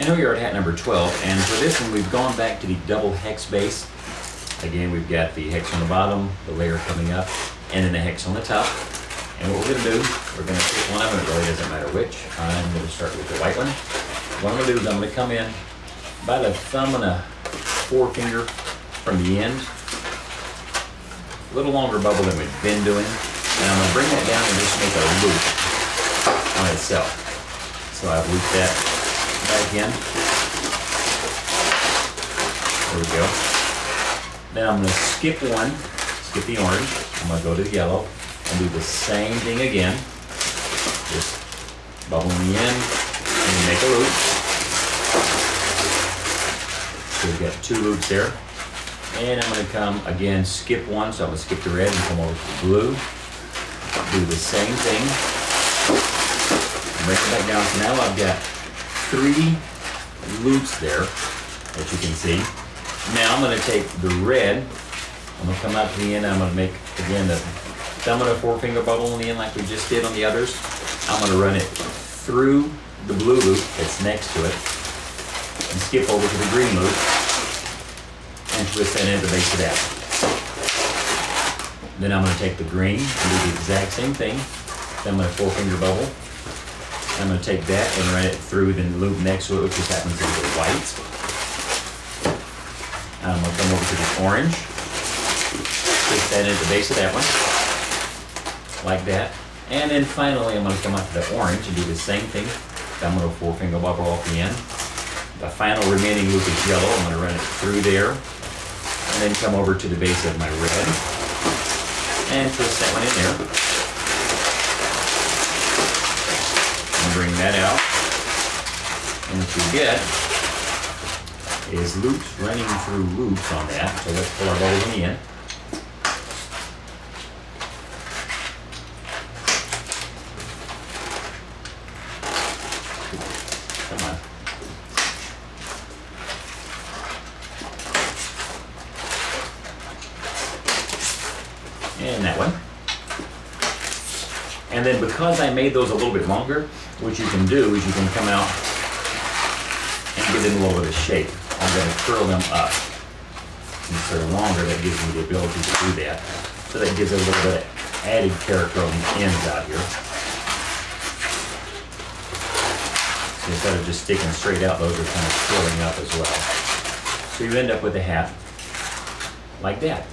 And here we are at hat number 12, and for this one we've gone back to the double hex base. Again, we've got the hex on the bottom, the layer coming up, and then the hex on the top. And what we're going to do, we're going to pick one of them, it really doesn't matter which. I'm going to start with the white one. What I'm going to do is I'm going to come in by the thumb and a forefinger from the end. A little longer bubble than we've been doing. And I'm going to bring that down and just make a loop on itself. So I've looped that back in. There we go. Then I'm going to skip one, skip the orange. I'm going to go to the yellow and do the same thing again. Just bubble in the end and make a loop. So we've got 2 loops there. And I'm going to come again, skip one. So I'm going to skip the red and come over to the blue. Do the same thing. Bring it back down. So now I've got 3 loops there, as you can see. Now I'm going to take the red, I'm going to come out to the end, I'm going to make, again, the thumb and a forefinger bubble in the end like we just did on the others. I'm going to run it through the blue loop that's next to it, and skip over to the green loop, and twist that into the base of that. Then I'm going to take the green and do the exact same thing, thumb and a forefinger bubble. I'm going to take that and run it through the loop next to it, which just happens to be the white. I'm going to come over to the orange, twist that into the base of that one, like that. And then finally, I'm going to come up to the orange and do the same thing. I'm going to forefinger bubble off the end. The final remaining loop is yellow. I'm going to run it through there, and then come over to the base of my red, and twist that one in there. Bring that out, and what you get is loops running through loops on that. So let's pull our bubbles in the end. Come on. And that one. And then because I made those a little bit longer, what you can do is you can come out and give them a little bit of shape. I'm going to curl them up. Since they're longer, that gives me the ability to do that. So that gives it a little bit of added character on the ends out here. So instead of just sticking straight out, those are kind of curling up as well. So you end up with a hat like that.